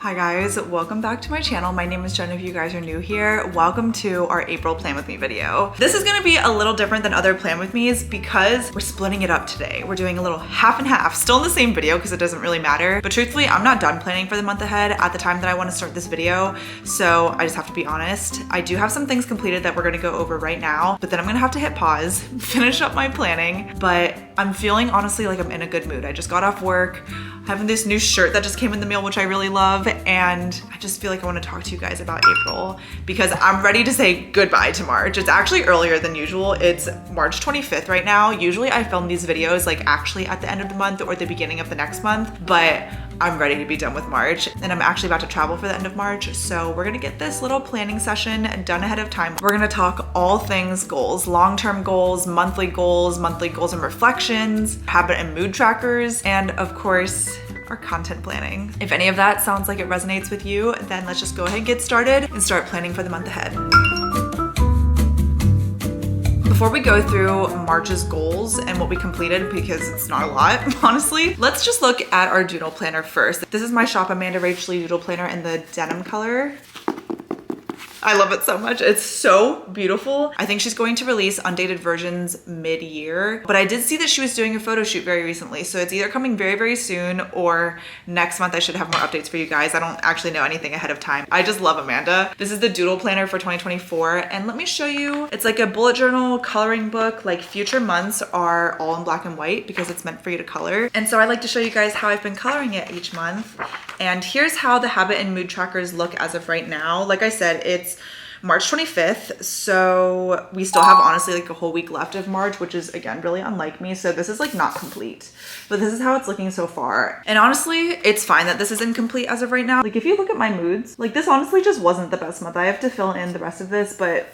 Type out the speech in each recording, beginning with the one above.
Hi guys, welcome back to my channel. My name is Jen if you guys are new here. Welcome to our April Plan With Me video. This is gonna be a little different than other Plan With Me's because we're splitting it up today. We're doing a little half and half, still in the same video because it doesn't really matter. But truthfully, I'm not done planning for the month ahead at the time that I wanna start this video. So I just have to be honest. I do have some things completed that we're gonna go over right now, but then I'm gonna have to hit pause, finish up my planning. But I'm feeling honestly like I'm in a good mood. I just got off work, having this new shirt that just came in the mail, which I really love. And I just feel like I want to talk to you guys about April because I'm ready to say goodbye to March. It's actually earlier than usual. It's March 25th right now. Usually I film these videos like actually at the end of the month or the beginning of the next month, but I'm ready to be done with March and I'm actually about to travel for the end of March. So we're gonna get this little planning session done ahead of time. We're gonna talk all things goals, long-term goals, monthly goals and reflections, habit and mood trackers, and of course, our content planning. If any of that sounds like it resonates with you, then let's just go ahead and get started and start planning for the month ahead. Before we go through March's goals and what we completed, because it's not a lot, honestly, let's just look at our doodle planner first. This is my Shop Amanda Rachel doodle planner in the denim color. I love it so much. It's so beautiful. I think she's going to release undated versions mid-year, but I did see that she was doing a photo shoot very recently. So it's either coming very, very soon or next month I should have more updates for you guys. I don't actually know anything ahead of time. I just love Amanda. This is the doodle planner for 2024. And let me show you, it's like a bullet journal coloring book. Like future months are all in black and white because it's meant for you to color. And so I like to show you guys how I've been coloring it each month. And here's how the habit and mood trackers look as of right now. Like I said, it's March 25th, so we still have honestly like a whole week left of March, which is again really unlike me, so this is like not complete, but this is how it's looking so far. And honestly, it's fine that this is incomplete as of right now. Like if you look at my moods, like this honestly just wasn't the best month. I have to fill in the rest of this, but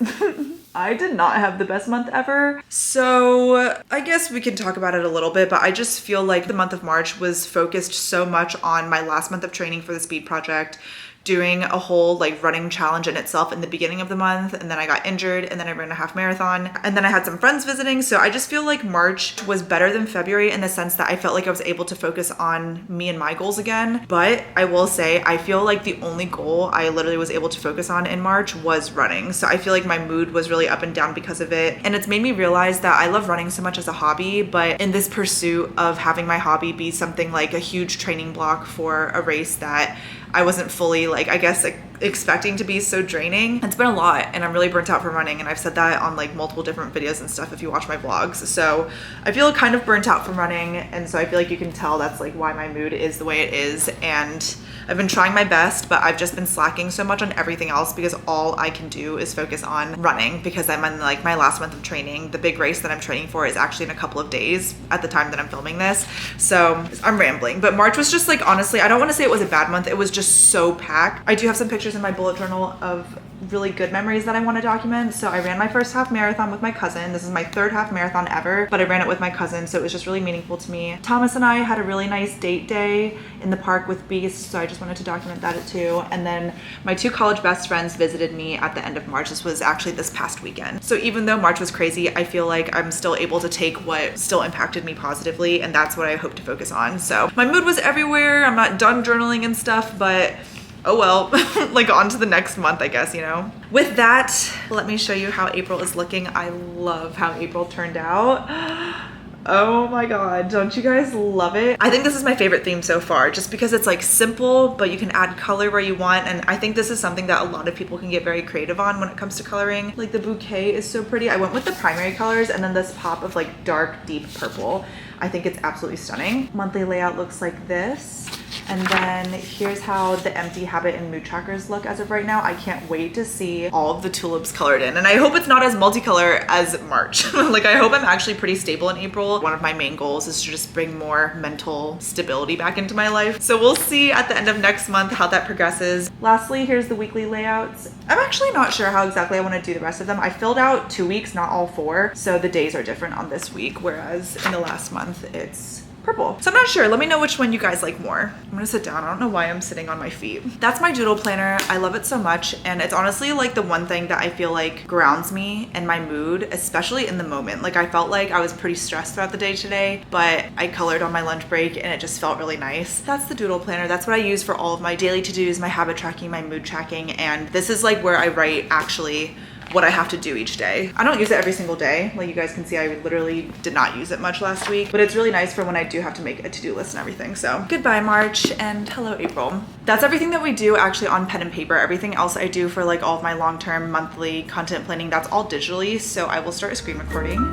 I did not have the best month ever. So I guess we can talk about it a little bit, but I just feel like the month of March was focused so much on my last month of training for the speed project, doing a whole like running challenge in itself in the beginning of the month, and then I got injured and then I ran a half marathon and then I had some friends visiting. So I just feel like March was better than February in the sense that I felt like I was able to focus on me and my goals again. But I will say I feel like the only goal I literally was able to focus on in March was running. So I feel like my mood was really up and down because of it, and it's made me realize that I love running so much as a hobby, but in this pursuit of having my hobby be something like a huge training block for a race that I wasn't fully like, I guess, expecting to be so draining. It's been a lot and I'm really burnt out from running, and I've said that on like multiple different videos and stuff if you watch my vlogs. So I feel kind of burnt out from running, and so I feel like you can tell that's like why my mood is the way it is. And I've been trying my best, but I've just been slacking so much on everything else because all I can do is focus on running because I'm in like my last month of training. The big race that I'm training for is actually in a couple of days at the time that I'm filming this. So I'm rambling, but March was just like, honestly, I don't want to say it was a bad month. It was just so packed. I do have some pictures in my bullet journal of really good memories that I want to document. So I ran my first half marathon with my cousin. This is my third half marathon ever, but I ran it with my cousin, so it was just really meaningful to me. Thomas and I had a really nice date day in the park with Beast, so I just wanted to document that too. And then my two college best friends visited me at the end of March. This was actually this past weekend. So even though March was crazy, I feel like I'm still able to take what still impacted me positively, and that's what I hope to focus on. So my mood was everywhere. I'm not done journaling and stuff, but oh well, like on to the next month, I guess, you know? With that, let me show you how April is looking. I love how April turned out. Oh my God, don't you guys love it? I think this is my favorite theme so far, just because it's like simple, but you can add color where you want. And I think this is something that a lot of people can get very creative on when it comes to coloring. Like the bouquet is so pretty. I went with the primary colors and then this pop of like dark, deep purple. I think it's absolutely stunning. Monthly layout looks like this. And then here's how the empty habit and mood trackers look as of right now. I can't wait to see all of the tulips colored in. And I hope it's not as multicolor as March. Like I hope I'm actually pretty stable in April. One of my main goals is to just bring more mental stability back into my life. So we'll see at the end of next month how that progresses. Lastly, here's the weekly layouts. I'm actually not sure how exactly I want to do the rest of them. I filled out 2 weeks, not all 4. So the days are different on this week, whereas in the last month, it's purple. So I'm not sure. Let me know which one you guys like more. I'm gonna sit down. I don't know why I'm sitting on my feet. That's my doodle planner. I love it so much. And it's honestly like the one thing that I feel like grounds me in my mood, especially in the moment. Like I felt like I was pretty stressed throughout the day today, but I colored on my lunch break and it just felt really nice. That's the doodle planner. That's what I use for all of my daily to-dos, my habit tracking, my mood tracking. And this is like where I write actually what I have to do each day. I don't use it every single day. Like you guys can see, I literally did not use it much last week, but it's really nice for when I do have to make a to-do list and everything. So goodbye March and hello April. That's everything that we do actually on pen and paper. Everything else I do for like all of my long-term monthly content planning, that's all digitally. So I will start a screen recording.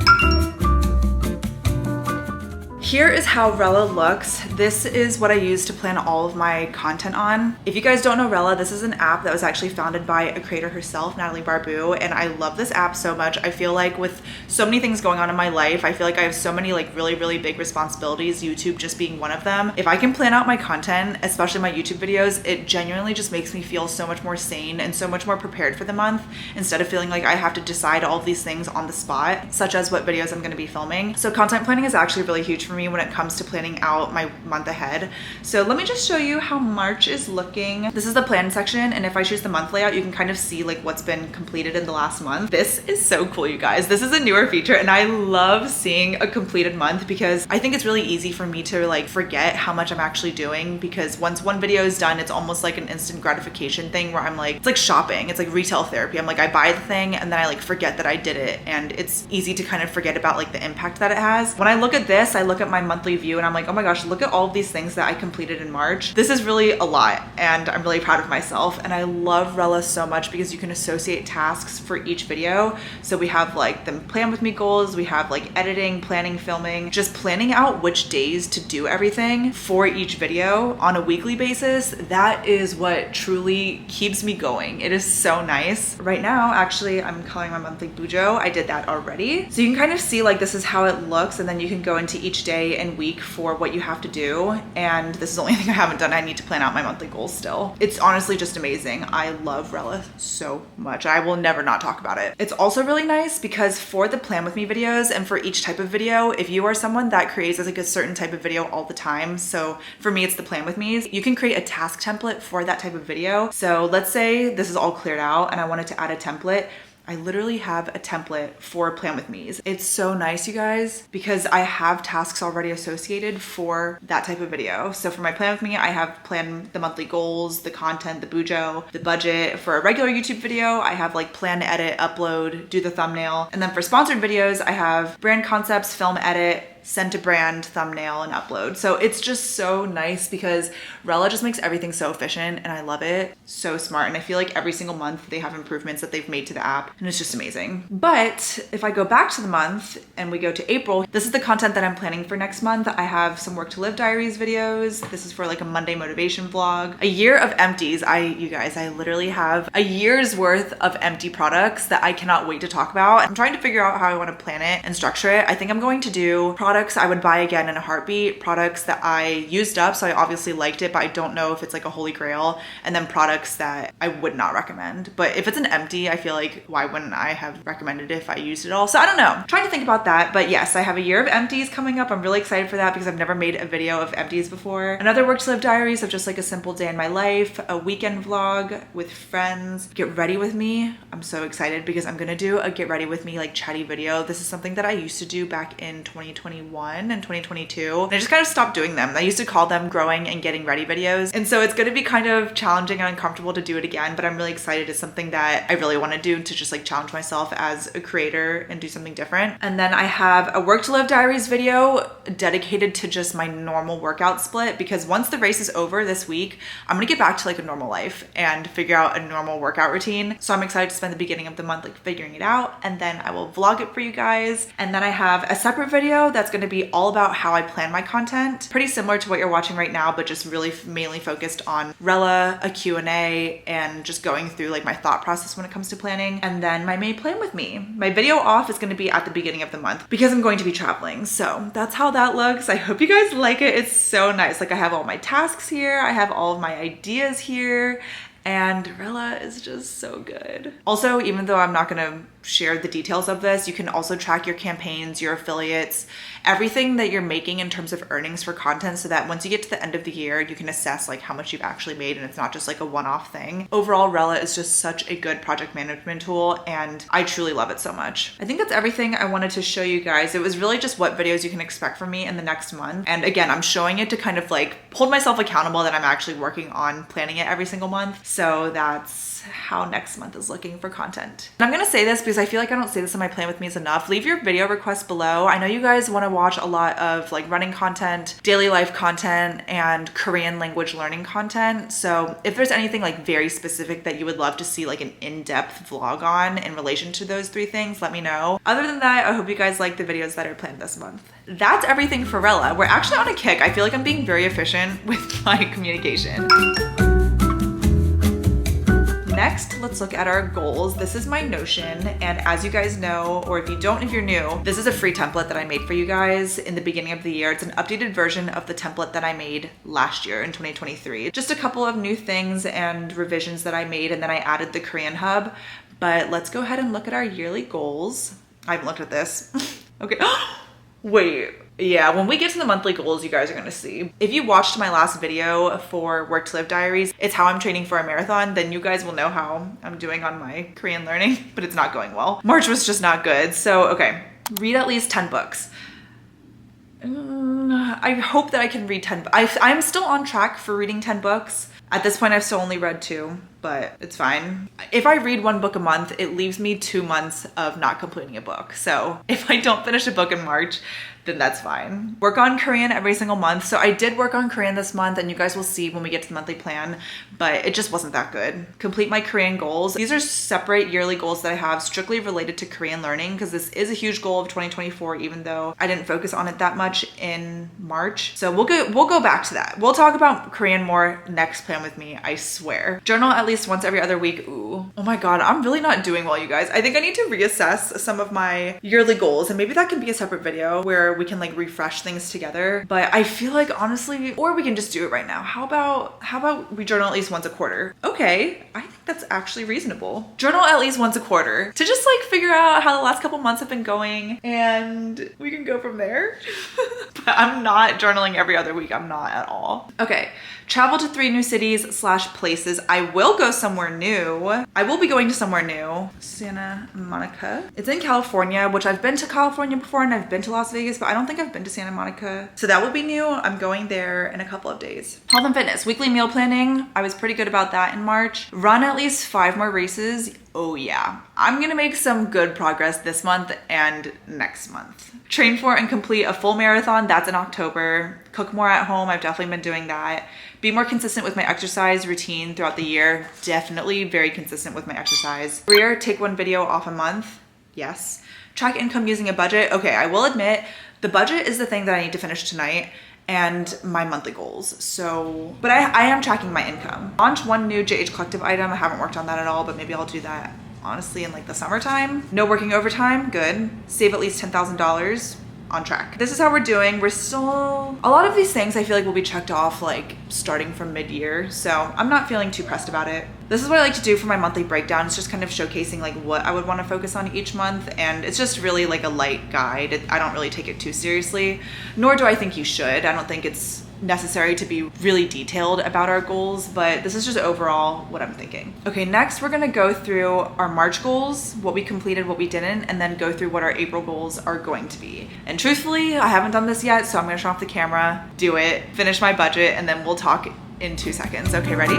Here is how Rella looks. This is what I use to plan all of my content on. If you guys don't know Rella, this is an app that was actually founded by a creator herself, Natalie Barbu, and I love this app so much. I feel like with so many things going on in my life, I feel like I have so many like really big responsibilities, YouTube just being one of them. If I can plan out my content, especially my YouTube videos, it genuinely just makes me feel so much more sane and so much more prepared for the month instead of feeling like I have to decide all of these things on the spot, such as what videos I'm going to be filming. So content planning is actually really huge for me when it comes to planning out my month ahead. So let me just show you how March is looking. This is the plan section, and if I choose the month layout, you can kind of see like what's been completed in the last month. This is so cool, you guys. This is a newer feature and I love seeing a completed month because I think it's really easy for me to like forget how much I'm actually doing, because once one video is done, it's almost like an instant gratification thing where I'm like, it's like shopping, it's like retail therapy. I'm like, I buy the thing and then I like forget that I did it, and it's easy to kind of forget about like the impact that it has. When I look at this, I look at my monthly view and I'm like, oh my gosh, look at all of these things that I completed in March. This is really a lot and I'm really proud of myself. And I love Rella so much because you can associate tasks for each video. So we have like the plan with me goals, we have like editing, planning, filming, just planning out which days to do everything for each video on a weekly basis. That is what truly keeps me going. It is so nice. Right now, actually, I'm coloring my monthly bujo. I did that already. So you can kind of see like this is how it looks, and then you can go into each day and week for what you have to do. And this is the only thing I haven't done. I need to plan out my monthly goals still. It's honestly just amazing. I love Rella so much. I will never not talk about it. It's also really nice because for the plan with me videos and for each type of video, if you are someone that creates like a certain type of video all the time, so for me, it's the plan with me's, you can create a task template for that type of video. So let's say this is all cleared out and I wanted to add a template. I literally have a template for plan with me's. It's so nice, you guys, because I have tasks already associated for that type of video. So for my plan with me, I have planned the monthly goals, the content, the bujo, the budget. For a regular YouTube video, I have like plan, edit, upload, do the thumbnail. And then for sponsored videos, I have brand concepts, film, edit, send to brand, thumbnail, and upload. So it's just so nice because Rella just makes everything so efficient and I love it. So smart. And I feel like every single month they have improvements that they've made to the app and it's just amazing. But if I go back to the month and we go to April, this is the content that I'm planning for next month. I have some Work to Live Diaries videos. This is for like a Monday motivation vlog. A year of empties. You guys, I literally have a year's worth of empty products that I cannot wait to talk about. I'm trying to figure out how I want to plan it and structure it. I think I'm going to do products I would buy again in a heartbeat, products that I used up, so I obviously liked it, but I don't know if it's like a holy grail, and then products that I would not recommend. But if it's an empty, I feel like why wouldn't I have recommended it if I used it all? So I don't know. I'm trying to think about that, but yes, I have a year of empties coming up. I'm really excited for that because I've never made a video of empties before. Another Work to Live diaries of just like a simple day in my life, a weekend vlog with friends, get ready with me. I'm so excited because I'm gonna do a get ready with me like chatty video. This is something that I used to do back in 2021 and 2022. And I just kind of stopped doing them. I used to call them growing and getting ready videos. And so it's going to be kind of challenging and uncomfortable to do it again, but I'm really excited. It's something that I really want to do to just like challenge myself as a creator and do something different. And then I have a Work to Live Diaries video dedicated to just my normal workout split, because once the race is over this week, I'm going to get back to like a normal life and figure out a normal workout routine. So I'm excited to spend the beginning of the month like figuring it out, and then I will vlog it for you guys. And then I have a separate video that's going to be all about how I plan my content, pretty similar to what you're watching right now, but just really mainly focused on Rella, a Q&A, and just going through like my thought process when it comes to planning. And then my May plan with me. My video off is going to be at the beginning of the month because I'm going to be traveling. So that's how that looks. I hope you guys like it. It's so nice. Like I have all my tasks here. I have all of my ideas here. And Rella is just so good. Also, even though I'm not gonna share the details of this. You can also track your campaigns, your affiliates, everything that you're making in terms of earnings for content, so that once you get to the end of the year, you can assess like how much you've actually made and it's not just like a one-off thing. Overall, Rella is just such a good project management tool and I truly love it so much. I think that's everything I wanted to show you guys. It was really just what videos you can expect from me in the next month. And again, I'm showing it to kind of like hold myself accountable that I'm actually working on planning it every single month. So that's how next month is looking for content. And I'm gonna say this because I feel like I don't say this in my plan with me's enough. Leave your video requests below. I know you guys want to watch a lot of like running content, daily life content, and Korean language learning content. So if there's anything like very specific that you would love to see like an in-depth vlog on in relation to those 3 things, let me know. Other than that, I hope you guys like the videos that are planned this month. That's everything for Rella. We're actually on a kick. I feel like I'm being very efficient with my communication. Next, let's look at our goals. This is my Notion, and as you guys know, or if you don't, if you're new, this is a free template that I made for you guys in the beginning of the year. It's an updated version of the template that I made last year in 2023. Just a couple of new things and revisions that I made, and then I added the Korean hub. But let's go ahead and look at our yearly goals. I haven't looked at this. Okay. Wait. Yeah, when we get to the monthly goals, you guys are gonna see. If you watched my last video for Work to Live Diaries, it's how I'm training for a marathon, then you guys will know how I'm doing on my Korean learning, but it's not going well. March was just not good. So, okay, read at least 10 books. I hope that I can read 10. I'm still on track for reading 10 books. At this point, I've still only read 2, but it's fine. If I read 1 book a month, it leaves me 2 months of not completing a book. So if I don't finish a book in March, then that's fine. Work on Korean every single month. So I did work on Korean this month, and you guys will see when we get to the monthly plan, but it just wasn't that good. Complete my Korean goals. These are separate yearly goals that I have strictly related to Korean learning, because this is a huge goal of 2024, even though I didn't focus on it that much in March. So we'll go back to that. We'll talk about Korean more next plan with me, I swear. Journal at least once every other week. Ooh. Oh my God, I'm really not doing well, you guys. I think I need to reassess some of my yearly goals, and maybe that can be a separate video where we can like refresh things together. But I feel like honestly, or we can just do it right now. How about we journal at least once a quarter? Okay, I think that's actually reasonable. Journal at least once a quarter to just like figure out how the last couple months have been going, and we can go from there. But I'm not journaling every other week. I'm not at all. Okay. Travel to 3 new cities / places. I will go somewhere new. I will be going to somewhere new. Santa Monica. It's in California, which I've been to California before, and I've been to Las Vegas, but I don't think I've been to Santa Monica. So that will be new. I'm going there in a couple of days. Health and fitness. Weekly meal planning. I was pretty good about that in March. Run at least 5 more races. Oh yeah. I'm gonna make some good progress this month and next month. Train for and complete a full marathon. That's in October. Cook more at home. I've definitely been doing that. Be more consistent with my exercise routine throughout the year. Definitely very consistent with my exercise. Career, take 1 video off a month. Yes. Track income using a budget. Okay, I will admit the budget is the thing that I need to finish tonight, and my monthly goals. So, but I am tracking my income. Launch 1 new JH Collective item. I haven't worked on that at all, but maybe I'll do that honestly in like the summertime. No working overtime. Good. Save at least $10,000. On track. This is how we're doing. We're still, a lot of these things I feel like will be checked off like starting from mid-year, so I'm not feeling too pressed about it. This is what I like to do for my monthly breakdown. It's just kind of showcasing like what I would want to focus on each month, and it's just really like a light guide. I don't really take it too seriously, nor do I think you should. I don't think it's necessary to be really detailed about our goals, but this is just overall what I'm thinking. Okay, next we're gonna go through our March goals, what we completed, what we didn't, and then go through what our April goals are going to be. And truthfully, I haven't done this yet, so I'm gonna shut off the camera, do it, finish my budget, and then we'll talk in 2 seconds. Okay, ready?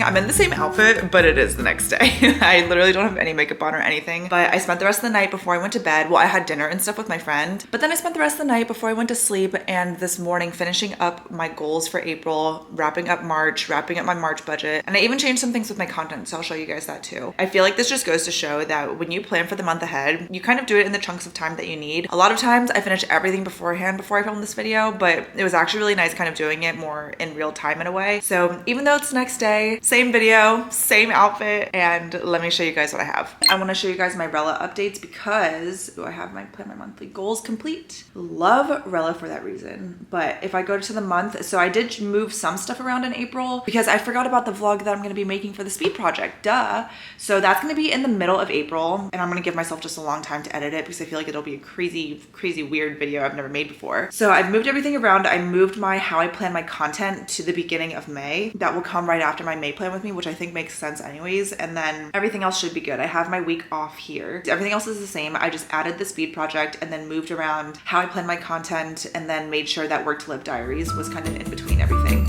I'm in the same outfit, but it is the next day. I literally don't have any makeup on or anything, but I spent the rest of the night before I went to bed. Well, I had dinner and stuff with my friend, but then I spent the rest of the night before I went to sleep, and this morning finishing up my goals for April, wrapping up March, wrapping up my March budget, and I even changed some things with my content, so I'll show you guys that too. I feel like this just goes to show that when you plan for the month ahead, you kind of do it in the chunks of time that you need. A lot of times I finish everything beforehand before I film this video, but it was actually really nice kind of doing it more in real time in a way. So even though it's the next day, same same video, same outfit, and let me show you guys what I have. I want to show you guys my rella updates because I have my plan my monthly goals complete. Love rella for that reason. But if I go to the month, so I did move some stuff around in April because I forgot about the vlog that I'm going to be making for the speed project, duh. So that's going to be in the middle of April, and I'm going to give myself just a long time to edit it because I feel like it'll be a crazy weird video I've never made before. So I've moved everything around. I moved my how I plan my content to the beginning of May. That will come right after my May plan with me, which I think makes sense anyways. And then everything else should be good. I have my week off here. Everything else is the same. I just added the speed project and then moved around how I plan my content and then made sure that work to live diaries was kind of in between everything.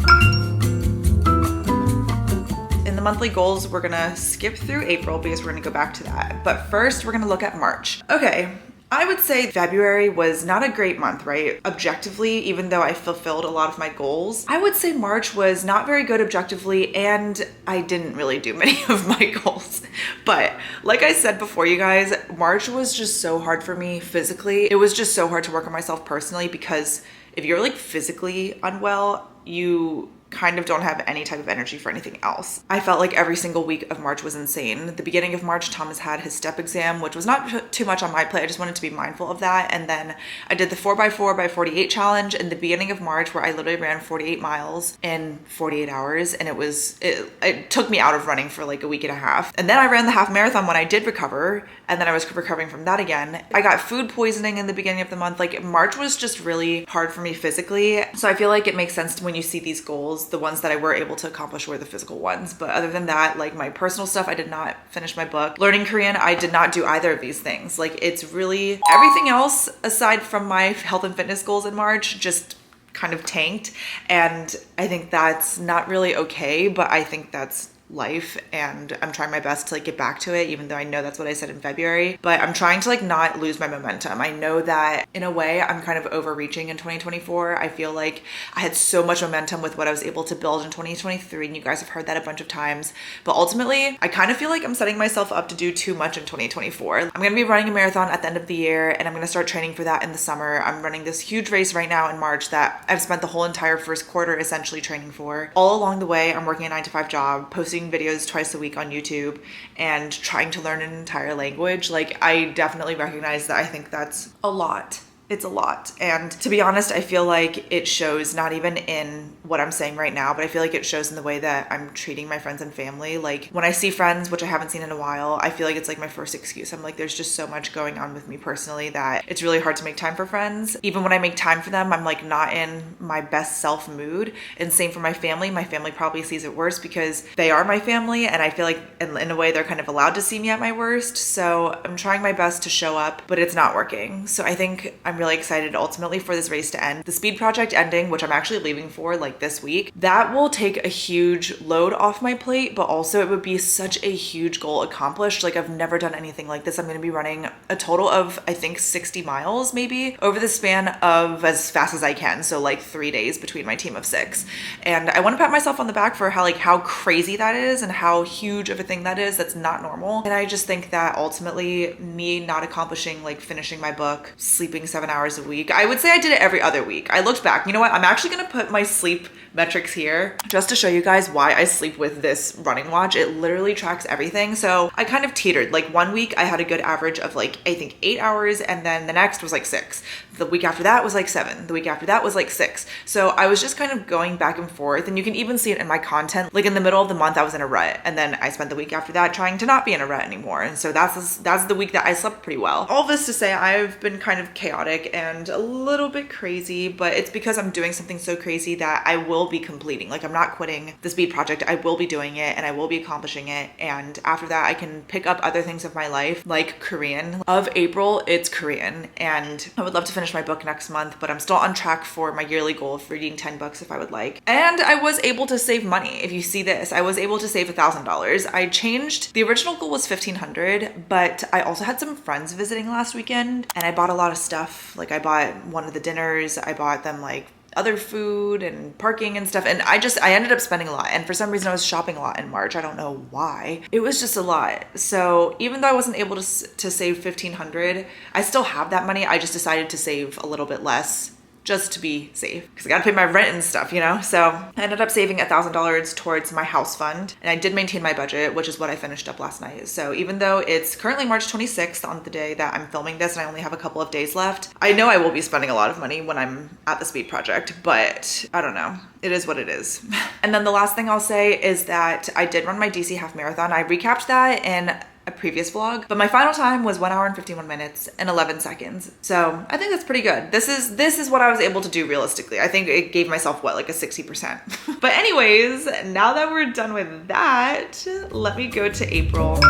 In the monthly goals, we're gonna skip through April because we're gonna go back to that. But first, we're gonna look at March. Okay. I would say February was not a great month, right? Objectively, even though I fulfilled a lot of my goals, I would say March was not very good objectively, and I didn't really do many of my goals. But like I said before, you guys, March was just so hard for me physically. It was just so hard to work on myself personally because if you're like physically unwell, you kind of don't have any type of energy for anything else. I felt like every single week of March was insane. The beginning of March, Thomas had his step exam, which was not too much on my plate. I just wanted to be mindful of that. And then I did the 4x4x48 challenge in the beginning of March where I literally ran 48 miles in 48 hours. And it took me out of running for like a week and a half. And then I ran the half marathon when I did recover. And then I was recovering from that again. I got food poisoning in the beginning of the month. Like March was just really hard for me physically. So I feel like it makes sense when you see these goals. The ones that I were able to accomplish were the physical ones. But other than that, like my personal stuff, I did not finish my book. Learning Korean, I did not do either of these things. Like it's really everything else aside from my health and fitness goals in March just kind of tanked. And I think that's not really okay, but I think that's life, and I'm trying my best to like get back to it, even though I know that's what I said in February. But I'm trying to like not lose my momentum. I know that in a way I'm kind of overreaching in 2024. I feel like I had so much momentum with what I was able to build in 2023, and you guys have heard that a bunch of times. But ultimately, I kind of feel like I'm setting myself up to do too much in 2024. I'm gonna be running a marathon at the end of the year, and I'm gonna start training for that in the summer. I'm running this huge race right now in March that I've spent the whole entire first quarter essentially training for. All along the way, I'm working a 9-to-5 job, posting videos twice a week on YouTube and trying to learn an entire language. Like I definitely recognize that I think that's a lot. It's a lot. And to be honest, I feel like it shows not even in what I'm saying right now, but I feel like it shows in the way that I'm treating my friends and family. Like when I see friends, which I haven't seen in a while, I feel like it's like my first excuse. I'm like, there's just so much going on with me personally that it's really hard to make time for friends. Even when I make time for them, I'm like not in my best self mood. And same for my family. My family probably sees it worse because they are my family. And I feel like in a way they're kind of allowed to see me at my worst. So I'm trying my best to show up, but it's not working. So I think I'm really excited ultimately for this race to end. The speed project ending, which I'm actually leaving for like this week, that will take a huge load off my plate, but also it would be such a huge goal accomplished. Like I've never done anything like this. I'm going to be running a total of I think 60 miles maybe over the span of as fast as I can. So like 3 days between my team of 6. And I want to pat myself on the back for how crazy that is and how huge of a thing that is. That's not normal. And I just think that ultimately me not accomplishing like finishing my book, sleeping 7 hours a week. I would say I did it every other week. I looked back. You know what? I'm actually going to put my sleep metrics here just to show you guys why I sleep with this running watch. It literally tracks everything. So I kind of teetered. Like 1 week I had a good average of like, I think 8 hours. And then the next was like 6. The week after that was like 7. The week after that was like 6. So I was just kind of going back and forth, and you can even see it in my content. Like in the middle of the month, I was in a rut, and then I spent the week after that trying to not be in a rut anymore. And so that's the week that I slept pretty well. All this to say, I've been kind of chaotic and a little bit crazy, but it's because I'm doing something so crazy that I will be completing. Like I'm not quitting the speed project. I will be doing it and I will be accomplishing it. And after that, I can pick up other things of my life, like Korean. Of April, it's Korean, and I would love to finish my book next month, but I'm still on track for my yearly goal of reading 10 books if I would like. And I was able to save money. If you see this, I was able to save $1,000. I changed, the original goal was $1,500, but I also had some friends visiting last weekend and I bought a lot of stuff. Like I bought one of the dinners, I bought them like other food and parking and stuff. And I ended up spending a lot. And for some reason I was shopping a lot in March. I don't know why. It was just a lot. So even though I wasn't able to save $1,500, I still have that money. I just decided to save a little bit less just to be safe because I gotta pay my rent and stuff, you know? So I ended up saving $1,000 towards my house fund, and I did maintain my budget, which is what I finished up last night. So even though it's currently March 26th on the day that I'm filming this and I only have a couple of days left, I know I will be spending a lot of money when I'm at the speed project, but I don't know. It is what it is. And then the last thing I'll say is that I did run my DC half marathon. I recapped that in a previous vlog, but my final time was 1 hour and 51 minutes and 11 seconds. So I think that's pretty good. This is what I was able to do realistically. I think it gave myself what, like a 60%. But anyways, now that we're done with that, let me go to April.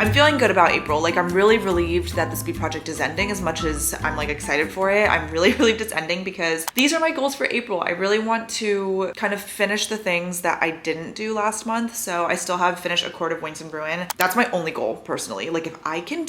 I'm feeling good about April. Like, I'm really relieved that the speed project is ending as much as I'm like excited for it. I'm really relieved it's ending because these are my goals for April. I really want to kind of finish the things that I didn't do last month. So I still have finished a quart of Wings and Ruin. That's my only goal personally. Like, if I can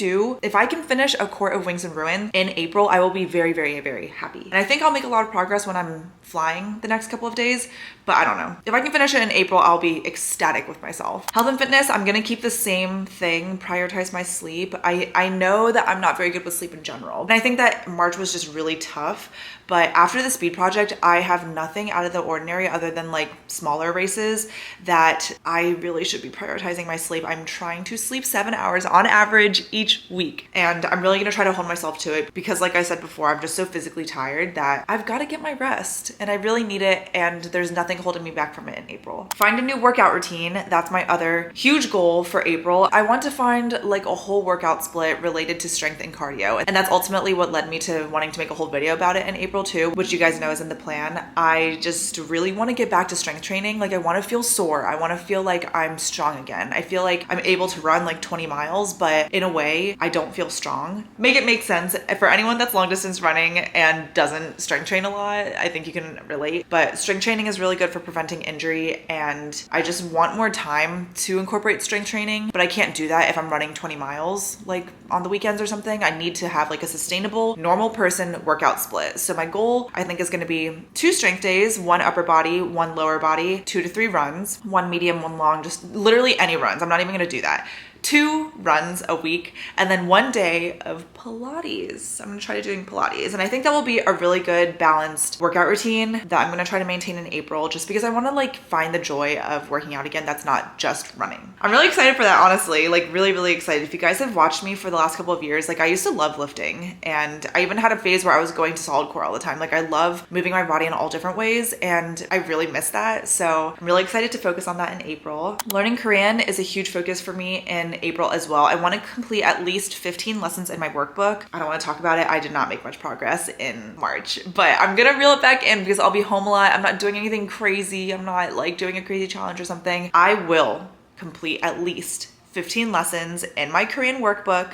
finish a quart of Wings and Ruin in April, I will be very, very, very happy. And I think I'll make a lot of progress when I'm flying the next couple of days, but I don't know. If I can finish it in April, I'll be ecstatic with myself. Health and fitness, I'm gonna keep the same thing, prioritize my sleep. I know that I'm not very good with sleep in general. And I think that March was just really tough, but after the speed project, I have nothing out of the ordinary other than like smaller races that I really should be prioritizing my sleep. I'm trying to sleep 7 hours on average each week. And I'm really gonna try to hold myself to it because like I said before, I'm just so physically tired that I've gotta get my rest and I really need it. And there's nothing holding me back from it in April. Find a new workout routine. That's my other huge goal for April. I want to find like a whole workout split related to strength and cardio. And that's ultimately what led me to wanting to make a whole video about it in April too, which you guys know is in the plan. I just really want to get back to strength training. Like, I want to feel sore. I want to feel like I'm strong again. I feel like I'm able to run like 20 miles, but in a way I don't feel strong. Make it make sense. For anyone that's long distance running and doesn't strength train a lot, I think you can relate. But strength training is really good for preventing injury, and I just want more time to incorporate strength training, but I can't do that if I'm running 20 miles like on the weekends or something. I need to have like a sustainable, normal person workout split. So my goal, I think, is going to be 2 strength days, 1 upper body, 1 lower body, 2 to 3 runs, 1 medium, 1 long, just literally any runs. I'm not even going to do that. 2 runs a week, and then 1 day of Pilates. I'm gonna try to doing Pilates, and I think that will be a really good balanced workout routine that I'm gonna try to maintain in April, just because I want to like find the joy of working out again. That's not just running. I'm really excited for that, honestly, like really, really excited. If you guys have watched me for the last couple of years, like I used to love lifting, and I even had a phase where I was going to solid core all the time. Like, I love moving my body in all different ways, and I really miss that. So I'm really excited to focus on that in April. Learning Korean is a huge focus for me in April as well. I want to complete at least 15 lessons in my workbook. I don't want to talk about it. I did not make much progress in March, but I'm gonna reel it back in because I'll be home a lot. I'm not doing anything crazy. I'm not like doing a crazy challenge or something. I will complete at least 15 lessons in my Korean workbook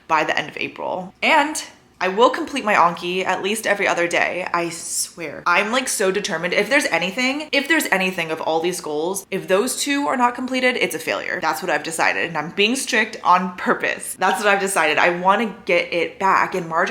by the end of April. And I will complete my Anki at least every other day. I swear. I'm like so determined. If there's anything of all these goals, if those 2 are not completed, it's a failure. That's what I've decided. And I'm being strict on purpose. That's what I've decided. I want to get it back. In March,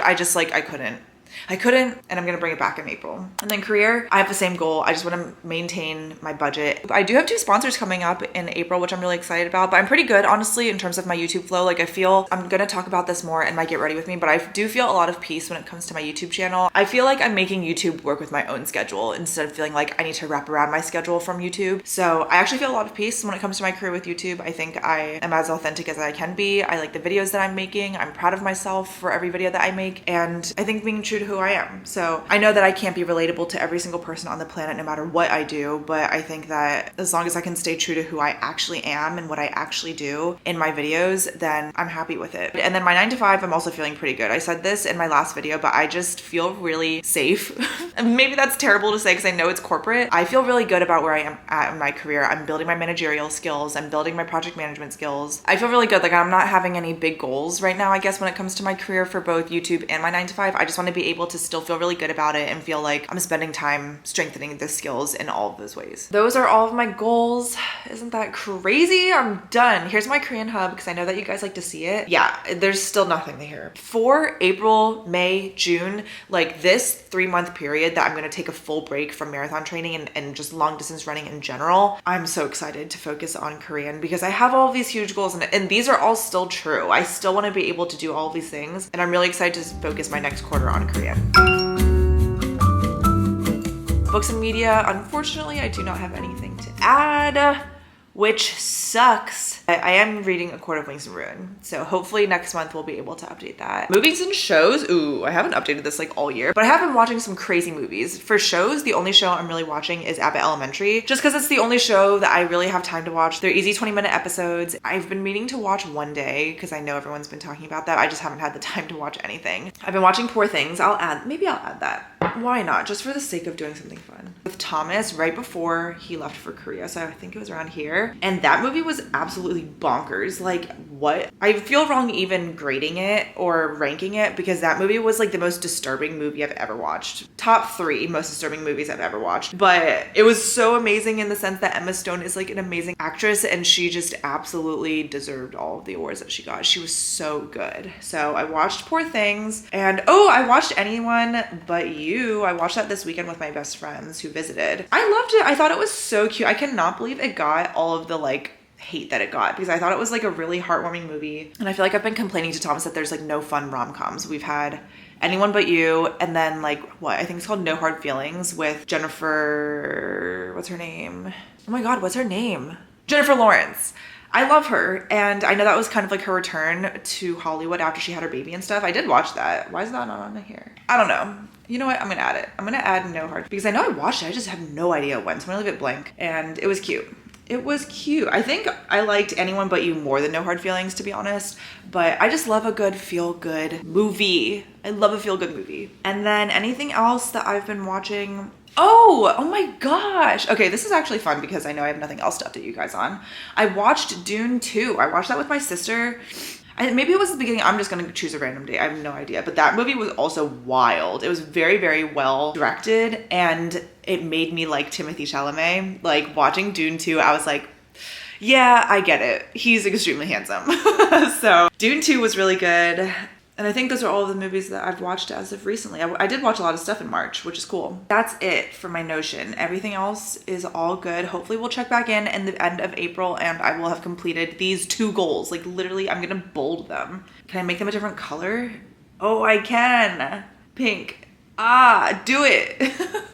I couldn't, and I'm gonna bring it back in April. And then career, I have the same goal. I just want to maintain my budget. I do have 2 sponsors coming up in April, which I'm really excited about, but I'm pretty good, honestly, in terms of my YouTube flow. Like, I feel, I'm gonna talk about this more in my Get Ready With Me, but I do feel a lot of peace when it comes to my YouTube channel. I feel like I'm making YouTube work with my own schedule instead of feeling like I need to wrap around my schedule from YouTube. So I actually feel a lot of peace when it comes to my career with YouTube. I think I am as authentic as I can be. I like the videos that I'm making. I'm proud of myself for every video that I make, and I think being true to who I am. So I know that I can't be relatable to every single person on the planet no matter what I do, but I think that as long as I can stay true to who I actually am and what I actually do in my videos, then I'm happy with it. And then my 9 to 5, I'm also feeling pretty good. I said this in my last video, but I just feel really safe. And maybe that's terrible to say because I know it's corporate. I feel really good about where I am at in my career. I'm building my managerial skills. I'm building my project management skills. I feel really good. Like, I'm not having any big goals right now, I guess, when it comes to my career for both YouTube and my 9 to 5. I just want to be able able to still feel really good about it and feel like I'm spending time strengthening the skills in all of those ways. Those are all of my goals. Isn't that crazy? I'm done. Here's my Korean hub because I know that you guys like to see it. Yeah, there's still nothing here. For April, May, June, like this 3-month period that I'm gonna take a full break from marathon training and just long distance running in general, I'm so excited to focus on Korean because I have all these huge goals and these are all still true. I still want to be able to do all of these things and I'm really excited to focus my next quarter on Korean. Books and media, unfortunately, I do not have anything to add, which sucks. I am reading A Court of Wings and Ruin, so hopefully next month we'll be able to update that. Movies and shows, ooh, I haven't updated this like all year, but I have been watching some crazy movies. For shows, the only show I'm really watching is Abbott Elementary, just because it's the only show that I really have time to watch. They're easy 20-minute episodes. I've been meaning to watch One Day, because I know everyone's been talking about that. I just haven't had the time to watch anything. I've been watching Poor Things. Maybe I'll add that. Why not? Just for the sake of doing something fun. With Thomas, right before he left for Korea, so I think it was around here. And that movie was absolutely bonkers. Like, what? I feel wrong even grading it or ranking it because that movie was like the most disturbing movie I've ever watched. Top 3 most disturbing movies I've ever watched. But it was so amazing in the sense that Emma Stone is like an amazing actress and she just absolutely deserved all of the awards that she got. She was so good. So I watched Poor Things and I watched Anyone But You. I watched that this weekend with my best friends who visited. I loved it. I thought it was so cute. I cannot believe it got all of the like hate that it got because I thought it was like a really heartwarming movie. And I feel like I've been complaining to Thomas that there's like no fun rom-coms. We've had Anyone But You and then like what I think it's called No Hard Feelings with Jennifer, what's her name? Oh my God, what's her name? Jennifer Lawrence. I love her and I know that was kind of like her return to Hollywood after she had her baby and stuff. I did watch that. Why is that not on here? I don't know. You know what? I'm gonna add it. I'm gonna add No Hard because I know I watched it. I just have no idea when. So I'm gonna leave it blank and it was cute. It was cute. I think I liked Anyone But You more than No Hard Feelings, to be honest. But I just love a good feel-good movie. I love a feel-good movie. And then anything else that I've been watching? Oh my gosh. Okay, this is actually fun because I know I have nothing else to update you guys on. I watched Dune 2. I watched that with my sister. Maybe it was the beginning. I'm just gonna choose a random day. I have no idea. But that movie was also wild. It was very, very well directed and it made me like Timothée Chalamet. Like watching Dune 2, I was like, yeah, I get it. He's extremely handsome. So Dune 2 was really good. And I think those are all of the movies that I've watched as of recently. I did watch a lot of stuff in March, which is cool. That's it for my Notion. Everything else is all good. Hopefully we'll check back in the end of April and I will have completed these 2 goals. Like literally, I'm gonna bold them. Can I make them a different color? Oh, I can. Pink. Do it.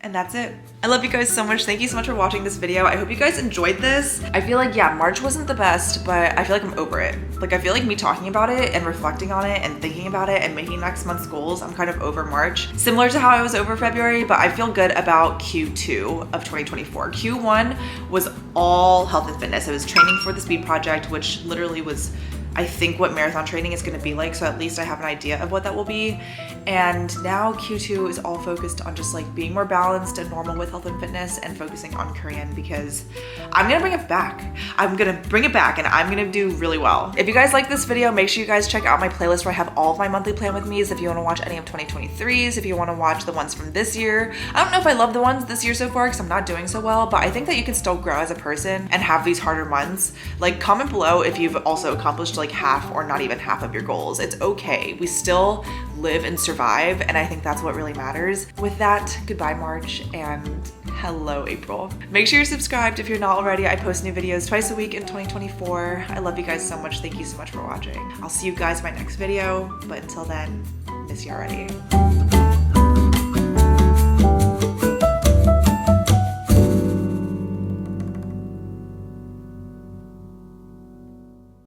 And that's it. I love you guys so much. Thank you so much for watching this video. I hope you guys enjoyed this. I feel like, yeah, March wasn't the best, but I feel like I'm over it. Like, I feel like me talking about it and reflecting on it and thinking about it and making next month's goals, I'm kind of over March. Similar to how I was over February, but I feel good about Q2 of 2024. Q1 was all health and fitness. I was training for the Speed Project, which literally was, I think, what marathon training is gonna be like. So at least I have an idea of what that will be. And now Q2 is all focused on just like being more balanced and normal with health and fitness and focusing on Korean because I'm gonna bring it back. I'm gonna bring it back and I'm gonna do really well. If you guys like this video, make sure you guys check out my playlist where I have all of my monthly plan with me's if you wanna watch any of 2023's, if you wanna watch the ones from this year. I don't know if I love the ones this year so far because I'm not doing so well, but I think that you can still grow as a person and have these harder months. Like comment below if you've also accomplished like half or not even half of your goals. It's okay. We still live and survive, and I think that's what really matters. With that, goodbye March and hello April. Make sure you're subscribed if you're not already. I post new videos twice a week in 2024. I love you guys so much. Thank you so much for watching. I'll see you guys in my next video, but until then, miss you already.